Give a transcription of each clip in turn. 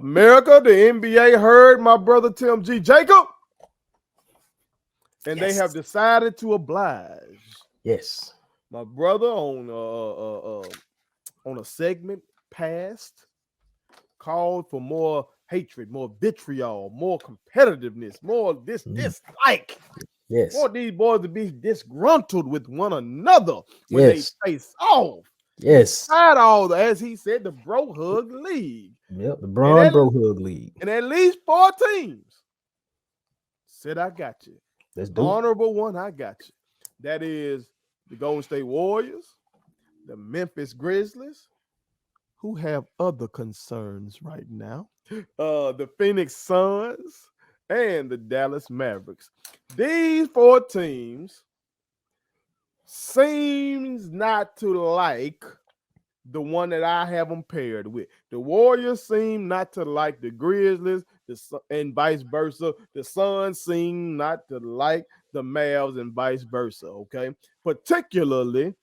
America, the NBA heard my brother Tim G. Jacob, and they have decided to oblige. Yes. My brother on a segment past called for more hatred, more vitriol, more competitiveness, more dislike. Yes. Want these boys to be disgruntled with one another when they face off. Yes. Despite all, as he said, the Bro Hug League. Yep, the Bro Hug League. And at least 4 teams said, I got you. Let's do Honorable one, I got you. That is the Golden State Warriors, the Memphis Grizzlies, who have other concerns right now, the Phoenix Suns, and the Dallas Mavericks. These 4 teams seems not to like the one that I have them paired with. The Warriors seem not to like the Grizzlies, and vice versa. The Suns seem not to like the Mavs and vice versa, okay? Particularly,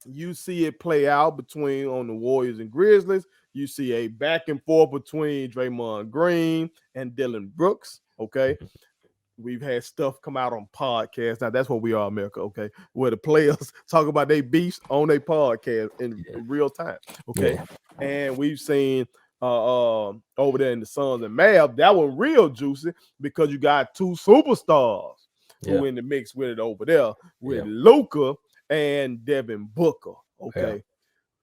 you see it play out between on the Warriors and Grizzlies. You see a back and forth between Draymond Green and Dillon Brooks, okay? We've had stuff come out on podcasts. Now, that's what we are, America, okay? Where the players talk about their beefs on their podcast in real time, okay? Yeah. And we've seen over there in the Suns and Mavs, that was real juicy because you got 2 superstars who in the mix with it over there with Luka and Devin Booker, okay?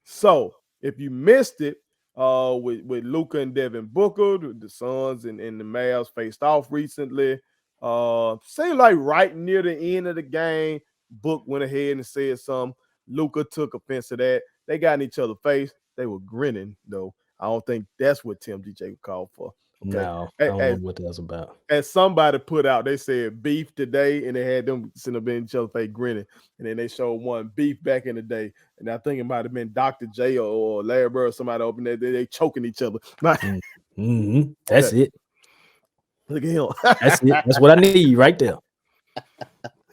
So, if you missed it, with Luka and Devin Booker, the Suns and the Mavs faced off recently. Seemed like right near the end of the game, Book went ahead and said something. Luka took offense to that. They got in each other's face. They were grinning, though. I don't think that's what Tim G. Jacob called for. Okay? No, I don't know what that's about. As somebody put out, they said beef today, and they had them sitting up in each other's face grinning. And then they showed one beef back in the day. And I think it might have been Dr. J or Larry Bird or somebody up in there. They choking each other. That's it. Look at him. That's it. That's what I need right there.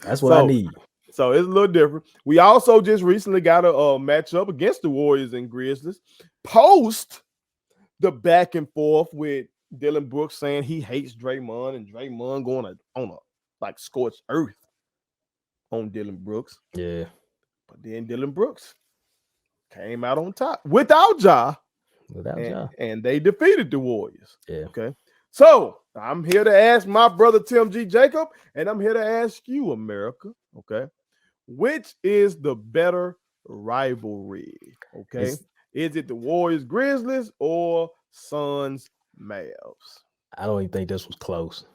That's what I need. So it's a little different. We also just recently got a matchup against the Warriors and Grizzlies. Post the back and forth with Dillon Brooks saying he hates Draymond and Draymond going on a like scorched earth on Dillon Brooks. Yeah. But then Dillon Brooks came out on top without Ja. And they defeated the Warriors. Yeah. Okay. So I'm here to ask my brother Tim G. Jacob, and I'm here to ask you, America, okay, which is the better rivalry? Okay. Is it the Warriors Grizzlies or Suns Mavs? I don't even think this was close.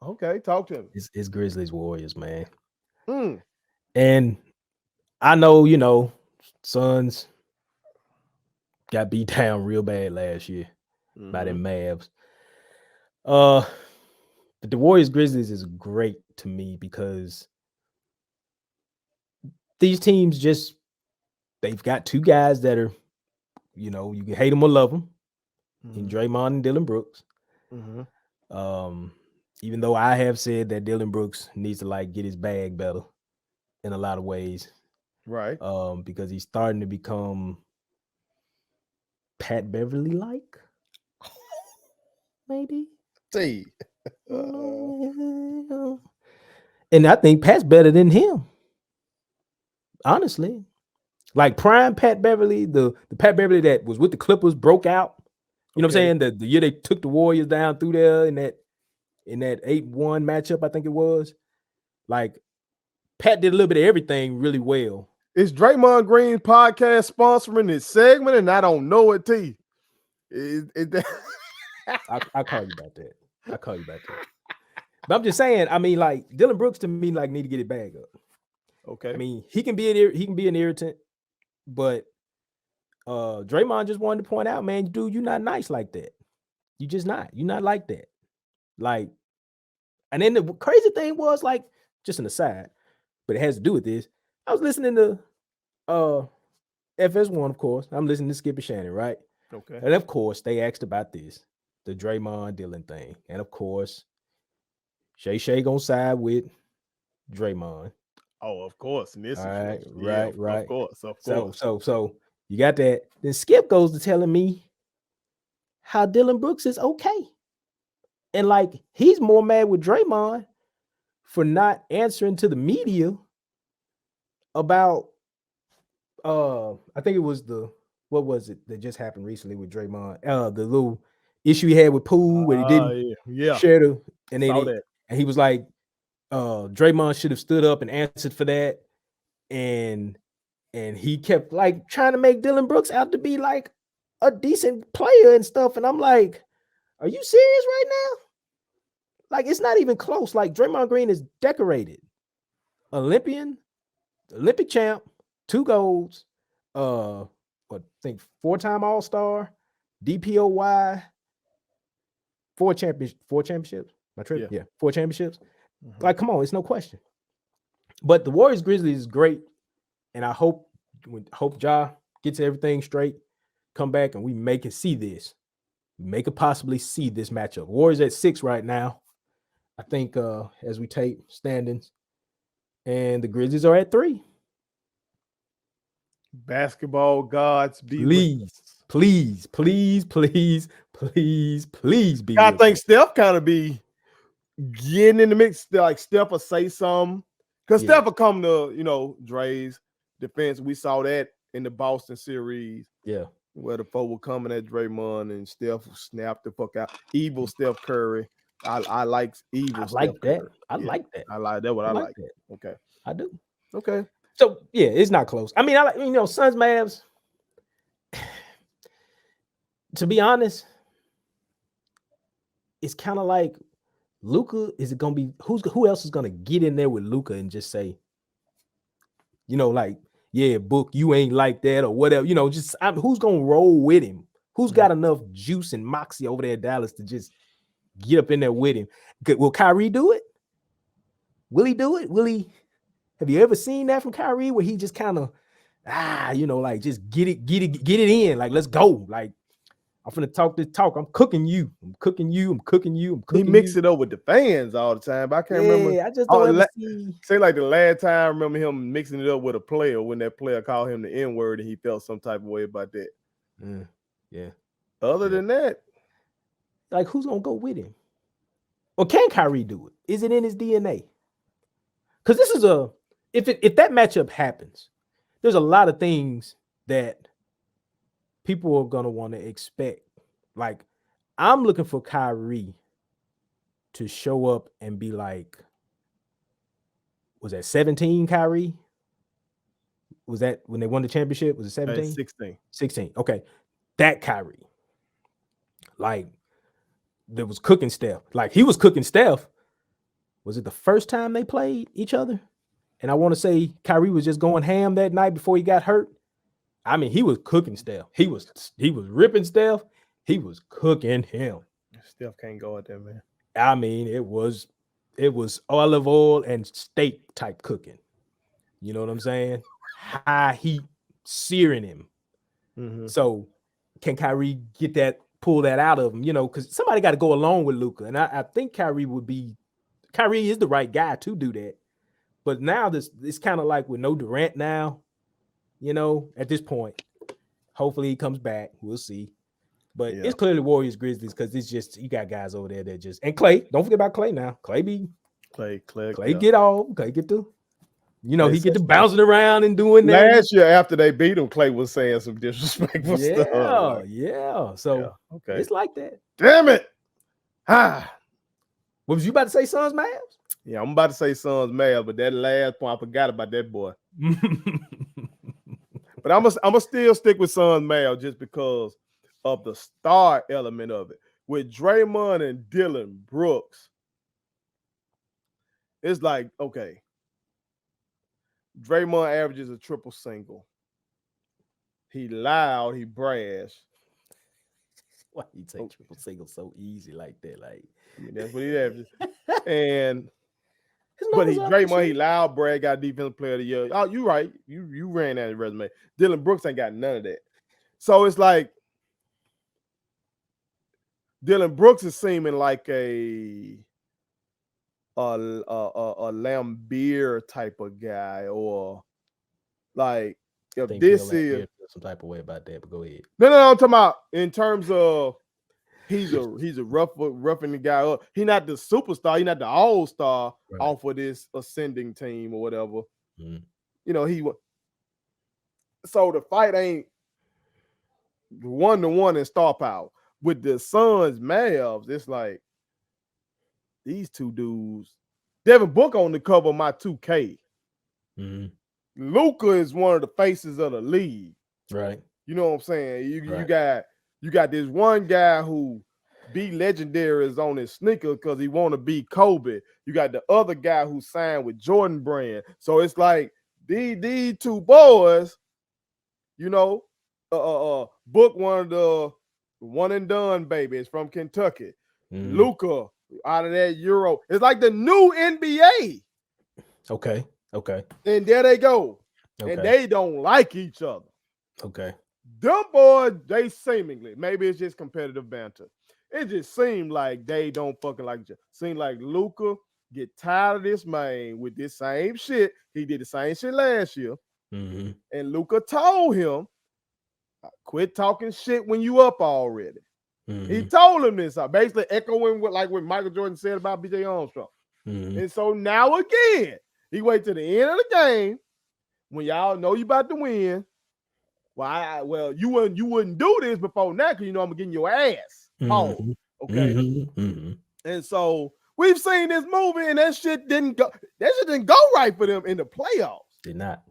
Okay, talk to me. It's Grizzlies Warriors, man. And I know, Suns got beat down real bad last year by them Mavs. But the Warriors Grizzlies is great to me because these teams they've got 2 guys that are, you can hate them or love them, in Draymond and Dillon Brooks. Even though I have said that Dillon Brooks needs to get his bag better in a lot of ways, right? Because he's starting to become Pat Beverly like, maybe. See, and I think Pat's better than him, honestly. Like prime Pat Beverly, the Pat Beverly that was with the Clippers broke out. You know what I'm saying? The year they took the Warriors down through there in that 8-1 matchup, I think it was. Like Pat did a little bit of everything really well. Is Draymond Green podcast sponsoring this segment, and I don't know it, T? I'll call you about that. But I'm just saying, I mean, like Dillon Brooks to me, need to get it back up. Okay. I mean, he can be an irritant, but Draymond just wanted to point out, man, dude, you're not nice like that. You just not. You're not like that. And then the crazy thing was, just an aside, but it has to do with this. I was listening to FS1, of course. I'm listening to Skip and Shannon, right? Okay. And of course, they asked about this, the Draymond Dillon thing. And of course, Shay gonna side with Draymond. Oh, of course. In this situation. Right. Of course. So you got that. Then Skip goes to telling me how Dillon Brooks is okay. And like he's more mad with Draymond for not answering to the media about I think it was what was it that just happened recently with Draymond? The little issue he had with Poole where he didn't share the and then he was like, Draymond should have stood up and answered for that. And he kept like trying to make Dillon Brooks out to be like a decent player and stuff. And I'm like, are you serious right now? Like, it's not even close. Like, Draymond Green is decorated. Olympic champ, 2 golds, I think 4-time All-Star, DPOY, 4 championships. My trip? Yeah, 4 championships. Mm-hmm. Like, come on, it's no question. But the Warriors Grizzlies is great. And I hope Ja gets everything straight, come back, and we make it see this. We make it possibly see this matchup. Warriors at 6 right now, I think, as we tape standings, and the Grizzlies are at 3. Basketball gods, be please be. I think Steph kind of be getting in the mix. Like Steph will say something because Steph will come to Dre's defense. We saw that in the Boston series. Yeah, where the foe were coming at Draymond and Steph snapped the fuck out. Evil Steph Curry. I like evil. I like Steph that. Curry. I like that. I like that. What I like. That. Okay, I do. Okay. So yeah, it's not close. I mean, I like Suns Mavs. To be honest, it's kind of like Luka. Is it gonna be who else is gonna get in there with Luka and just say, like, yeah, Book, you ain't like that or whatever. Who's gonna roll with him? Who's got enough juice and moxie over there in Dallas to just get up in there with him? Will Kyrie do it? Will he do it? Will he? Have you ever seen that from Kyrie where he just kind of, like just get it in. Like, let's go. Like, I'm finna talk this talk. I'm cooking you. He mix it up with the fans all the time. But I can't remember. I just don't ever see. Say like the last time I remember him mixing it up with a player when that player called him the N-word and he felt some type of way about that. Yeah. Other than that, like, who's gonna go with him? Or can Kyrie do it? Is it in his DNA? Because this is if that matchup happens, there's a lot of things that people are gonna want to expect. Like, I'm looking for Kyrie to show up and be like, was that 17 Kyrie? Was that when they won the championship? Was it 17? 16. Okay. That Kyrie. Like, that was cooking Steph. Like, he was cooking Steph. Was it the first time they played each other? And I want to say Kyrie was just going ham that night before he got hurt. I mean, he was cooking Steph. He was ripping Steph. He was cooking him. Steph can't go at that, man. I mean, it was olive oil and steak type cooking. You know what I'm saying? High heat searing him. Mm-hmm. So can Kyrie pull that out of him? Because somebody got to go along with Luka. And I think Kyrie is the right guy to do that. But now it's kind of like with no Durant now, at this point. Hopefully he comes back. We'll see. But it's clearly Warriors Grizzlies because it's just you got guys over there that just and Clay. Don't forget about Clay now. Clay get off. Clay get to, he get to bouncing around and doing that. Last year after they beat him, Clay was saying some disrespectful stuff. Yeah. So it's like that. Damn it. What was you about to say, Suns Mavs? Yeah, I'm about to say Suns Mavs, but that last point I forgot about that boy. But I'm gonna still stick with Suns Mavs just because of the star element of it. With Draymond and Dillon Brooks, it's like, okay, Draymond averages a triple single. He loud, he brash. Why you take triple single so easy like that? Like, that's what he averages. But Draymond, he loud, brag, got defensive player of the year. Oh, you right. You ran that resume. Dillon Brooks ain't got none of that. So it's like Dillon Brooks is seeming like a Lambeer type of guy, or like if this is some type of way about that, but go ahead. No, I'm talking about in terms of he's a roughing the guy up. He's not the superstar. He's not the all-star off of this ascending team or whatever. Mm. You know, so the fight ain't 1-1 in star power. With the Suns Mavs, it's like these two dudes. Devin Booker on the cover of my 2K. Mm-hmm. Luka is one of the faces of the league. Right. You know what I'm saying? You got this one guy who be legendary is on his sneaker because he want to be Kobe. You got the other guy who signed with Jordan Brand. So it's like these two boys, you know, Book one of the one and done babies from Kentucky. Luka out of that Euro. It's like the new NBA. Okay. And there they go. Okay. And they don't like each other. Okay. Them boys, they seemingly, maybe it's just competitive banter. It just seemed like they don't fucking like each other. Seemed like Luka get tired of this man with this same shit. He did the same shit last year. Mm-hmm. And Luka told him, quit talking shit when you up already. Mm-hmm. He told him this, basically echoing what Michael Jordan said about B.J. Armstrong. Mm-hmm. And so now again, he wait to the end of the game when y'all know you about to win. Well, you wouldn't do this before now because you know I'm getting your ass. Mm-hmm. Okay. Mm-hmm. And so we've seen this movie and that shit didn't go right for them in the playoffs. Did not.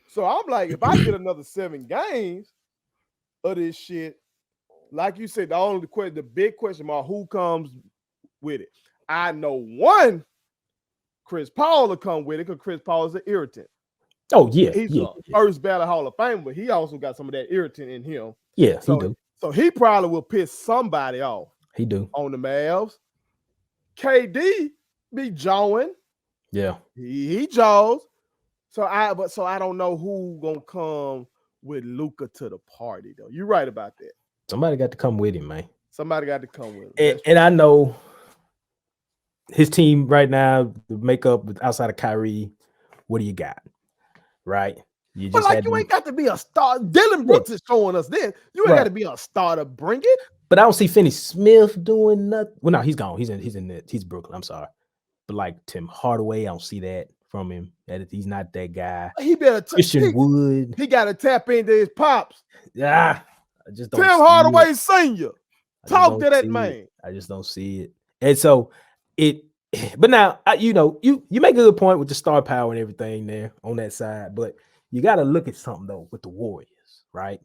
So I'm like, if I get another 7 games of this shit, like you said, the big question mark, who comes with it? I know one, Chris Paul will come with it because Chris Paul is an irritant. Oh, yeah. He's a first ballot Hall of Fame, but he also got some of that irritant in him. Yeah, he do. So he probably will piss somebody off. He do. On the Mavs. KD be jawing. Yeah. He jaws. So I don't know who gonna come with Luka to the party, though. You're right about that. Somebody got to come with him, man. Somebody got to come with him. And I know his team right now, the makeup outside of Kyrie, what do you got? Right? You just you ain't got to be a star. Dylan Brooks is showing us this. You ain't got to be a star to bring it. But I don't see Finney Smith doing nothing. Well, no, he's gone. He's Brooklyn. I'm sorry. But like Tim Hardaway, I don't see that from him. That he's not that guy. He better Christian Wood. He got to tap into his pops. Yeah. I just don't Tim Hardaway Sr. Talk to that man. I just don't see it. And so but now you make a good point with the star power and everything there on that side, but you got to look at something though with the Warriors, right?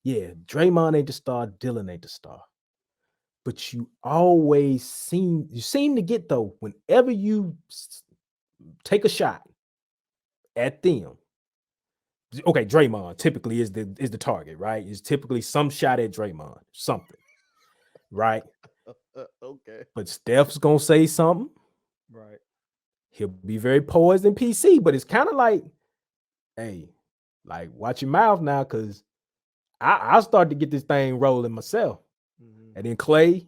Yeah, Draymond ain't the star, Dylan ain't the star. But you always seem to get though, whenever you take a shot at them. Okay, Draymond typically is the target, right? It's typically some shot at Draymond, something, right? Okay. But Steph's gonna say something, right? He'll be very poised and PC, but it's kind of like, hey, like watch your mouth now, because I'll start to get this thing rolling myself. Mm-hmm. And then Clay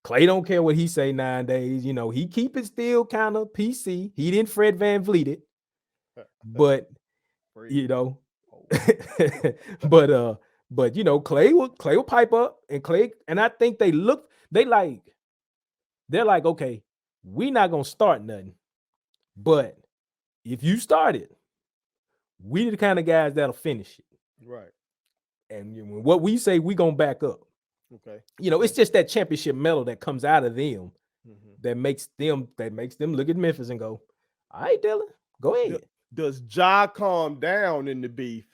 don't care what he say nowadays. You know, he keep it still kind of PC. He didn't Fred VanVleet it, but you know, but you know, Clay will pipe up, and I think they're like, okay, we're not gonna start nothing, but if you start it, we the kind of guys that'll finish it, right? And what we say, we gonna back up. Okay, you know, it's just that championship medal that comes out of them, that makes them look at Memphis and go, all right, Dylan, go ahead. Does Ja calm down in the beef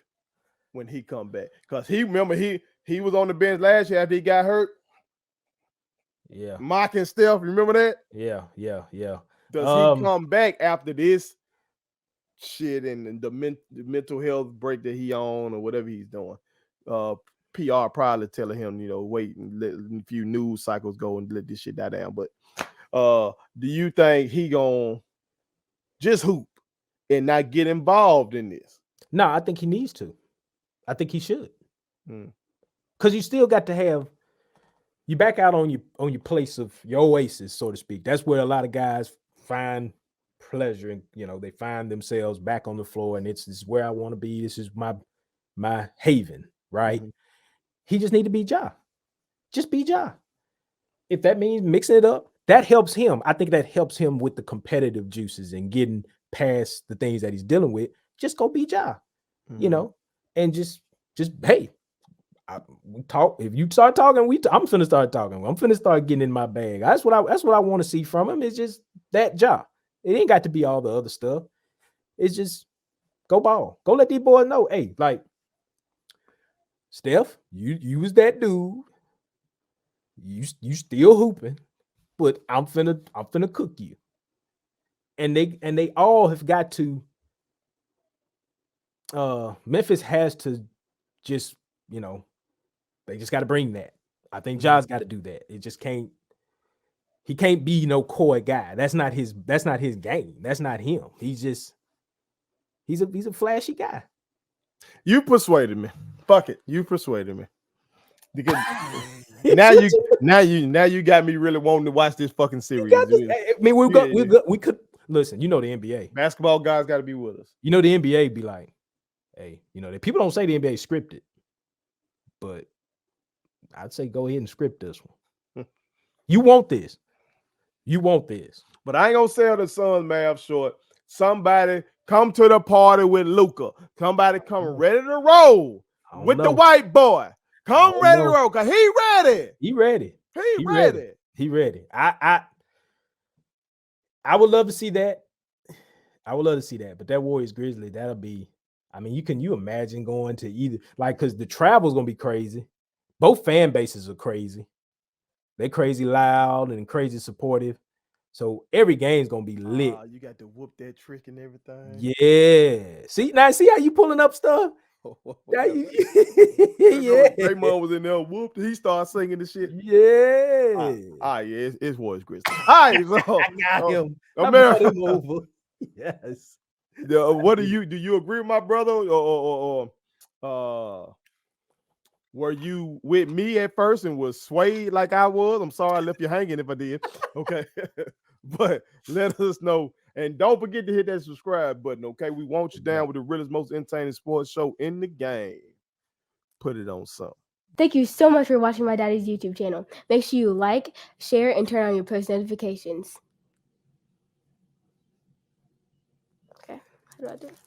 when he come back? Because he was on the bench last year after he got hurt. Yeah. Mocking Steph. Remember that? Yeah. Does he come back after this shit and the mental health break that he on or whatever he's doing? PR probably telling him, you know, wait and let a few news cycles go and let this shit die down. But do you think he gonna just hoop and not get involved in this? No, I think he needs to. I think he should. Because you still got to have you back out on your place of your oasis, so to speak. That's where a lot of guys find pleasure, and you know, they find themselves back on the floor, and this is where I want to be. This is my haven, right? He just need to be Ja. Just be Ja. if that means mixing it up, that helps him. I think that helps him with the competitive juices and getting past the things that he's dealing with. Just go be Ja, you know, and just hey, we talk. If you start talking, I'm finna start talking. I'm finna start getting in my bag. That's what I want to see from him. It's just that Ja. It ain't got to be all the other stuff. It's just go ball. Go let these boys know. Hey, like Steph, you was that dude. You still hooping, but I'm finna cook you. And they all have got to. Memphis has to just, they just got to bring that. I think Ja's got to do that. It just can't. He can't be no coy guy. That's not his game. That's not him. He's a flashy guy. You persuaded me. Fuck it. You persuaded me. Because now you got me really wanting to watch this fucking series. I mean, we could listen. You know the NBA basketball guys got to be with us. You know the NBA be like, hey, the people don't say the NBA is scripted, but I'd say go ahead and script this one. You want this. But I ain't gonna sell the Suns Mavs short. Somebody come to the party with Luka. Somebody come ready to roll with the white boy. Come ready to roll, cause he ready. He ready. He ready. I would love to see that. But that Warriors Grizzlies, that'll be. I mean, can you imagine going to either because the travel's gonna be crazy. Both fan bases are crazy. They crazy loud and crazy supportive. So every game's gonna be lit. You got to whoop that trick and everything. Yeah. See how you pulling up stuff? Yeah. Draymond was in there, whooped. He started singing the shit. Yeah. It's Warriors Grizzlies. All right, so I got him. America. Him over. Yes. What do you agree with my brother or were you with me at first and was swayed like I was? I'm sorry I left you hanging if I did. Okay. But let us know. And don't forget to hit that subscribe button, okay? We want you down with the realest, most entertaining sports show in the game. Put it on something. Thank you so much for watching my daddy's YouTube channel. Make sure you like, share, and turn on your post notifications. Okay, how do I do it?